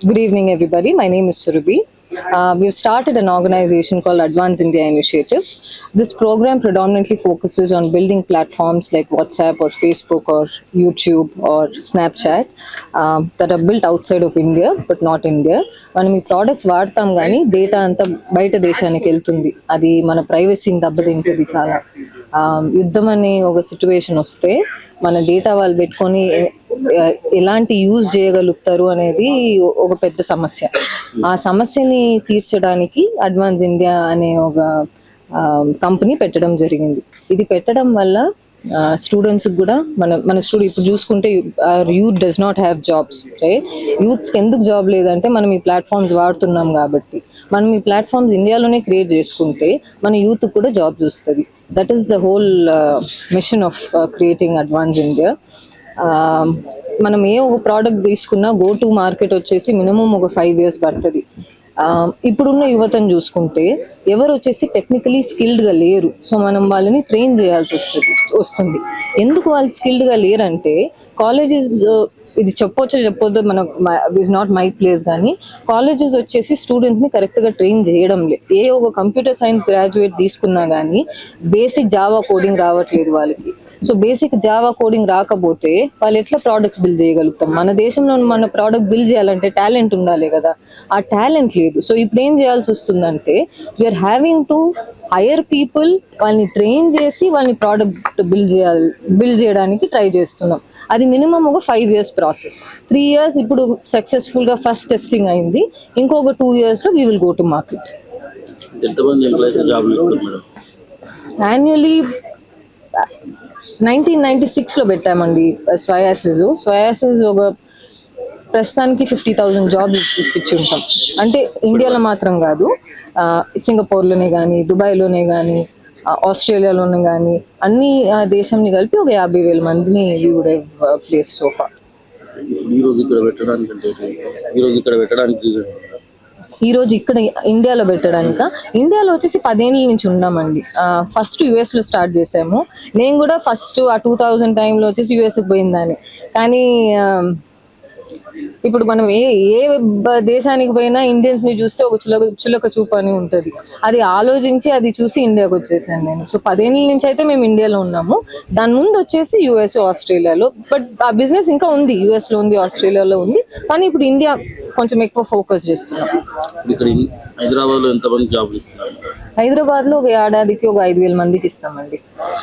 Good evening, everybody. My name is Surabhi. We've started an organization called Advance India Initiative. This program predominantly focuses on building platforms like WhatsApp or Facebook or YouTube or Snapchat that are built outside of India but not India. మనం ఈ products వాడతాం కానీ data అంతా బయట దేశానికి వెళ్తుంది. అది మన ప్రైవసీని దెబ్బతింటుంది చాలా. యుద్ధం అనే ఒక సిచ్యువేషన్ వస్తే మన డేటా వాళ్ళు పెట్టుకొని ఎలాంటి యూజ్ చేయగలుగుతారు అనేది ఒక పెద్ద సమస్య. ఆ సమస్యని తీర్చడానికి అడ్వాన్స్ ఇండియా అనే ఒక కంపెనీ పెట్టడం జరిగింది. ఇది పెట్టడం వల్ల స్టూడెంట్స్కి కూడా మన స్టూడెంట్ ఇప్పుడు చూసుకుంటే youth does not have jobs, right? యూత్స్కి ఎందుకు జాబ్ లేదంటే మనం ఈ ప్లాట్ఫామ్స్ వాడుతున్నాం కాబట్టి. మనం ఈ ప్లాట్ఫామ్స్ ఇండియాలోనే క్రియేట్ చేసుకుంటే మన యూత్కి కూడా జాబ్స్ వస్తుంది. That is the whole machine of creating advance India. మనం ఏ ఒక ప్రోడక్ట్ తీసుకున్నా గో టు మార్కెట్ వచ్చేసి మినిమం ఒక 5 years పడుతుంది. ఇప్పుడున్న యువతను చూసుకుంటే ఎవరు వచ్చేసి టెక్నికలీ స్కిల్డ్గా లేరు. సో మనం వాళ్ళని ట్రైన్ చేయాల్సి వస్తుంది. ఎందుకు వాళ్ళు స్కిల్డ్గా లేరంటే కాలేజెస్, ఇది చెప్పొద్దో మనకు ఇస్ నాట్ మై ప్లేస్, కానీ కాలేజెస్ వచ్చేసి స్టూడెంట్స్ని కరెక్ట్గా ట్రైన్ చేయడం లేదు. ఏ ఒక కంప్యూటర్ సైన్స్ గ్రాడ్యుయేట్ తీసుకున్నా కానీ బేసిక్ జావా కోడింగ్ రావట్లేదు వాళ్ళకి. సో బేసిక్ జావా కోడింగ్ రాకపోతే వాళ్ళు ఎట్లా ప్రోడక్ట్స్ బిల్డ్ చేయగలుగుతాం? మన దేశంలో మన ప్రోడక్ట్ బిల్డ్ చేయాలంటే టాలెంట్ ఉండాలి కదా, ఆ టాలెంట్ లేదు. సో ఇప్పుడు ఏం చేయాల్సి వస్తుందంటే we're having to hire people, వాళ్ళని ట్రైన్ చేసి వాళ్ళని ప్రోడక్ట్ బిల్డ్ చేయడానికి ట్రై చేస్తున్నాం. అది మినిమం ఒక 5 years ప్రాసెస్. 3 years ఇప్పుడు సక్సెస్ఫుల్గా ఫస్ట్ టెస్టింగ్ అయింది. ఇంకొక 2 yearsలో we will go to market. Annually 1996లో పెట్టామండి స్వయాసిస్. ఒక ప్రస్తుతానికి 50,000 జాబ్స్ ఇప్పించి ఉంటాం. అంటే ఇండియాలో మాత్రం కాదు, సింగపూర్లోనే కానీ, దుబాయ్లోనే కానీ, ఆస్ట్రేలియాలోనే కానీ, అన్ని దేశంని కలిపి ఒక 50,000 మందిని we would have place so far. ఈ రోజు ఇక్కడ ఇండియాలో పెట్టడానిక, ఇండియాలో వచ్చేసి 10 ఏళ్ళ నుంచి ఉన్నామండి. ఫస్ట్ యుఎస్లో స్టార్ట్ చేసాము. నేను కూడా ఫస్ట్ ఆ 2000 టైంలో వచ్చేసి యుఎస్కి పోయిందాన్ని. కానీ ఇప్పుడు మనం ఏ దేశానికి పోయినా ఇండియన్స్ని చూస్తే ఒక చులక చూపు అని ఉంటుంది. అది ఆలోచించి అది చూసి ఇండియాకి వచ్చేసాను నేను. సో 10 ఏళ్ళ నుంచి అయితే మేము ఇండియాలో ఉన్నాము. దాని ముందు వచ్చేసి యుఎస్, ఆస్ట్రేలియాలో. బట్ ఆ బిజినెస్ ఇంకా ఉంది, యుఎస్లో ఉంది, ఆస్ట్రేలియాలో ఉంది. కానీ ఇప్పుడు ఇండియా కొంచెం ఎక్కువ ఫోకస్ చేస్తున్నాం. హైదరాబాద్లో ఎంతమంది జాబ్లు ఇస్తున్నారు? హైదరాబాద్లో ఒక ఏడాదికి ఒక 5,000 మందికి ఇస్తామండి.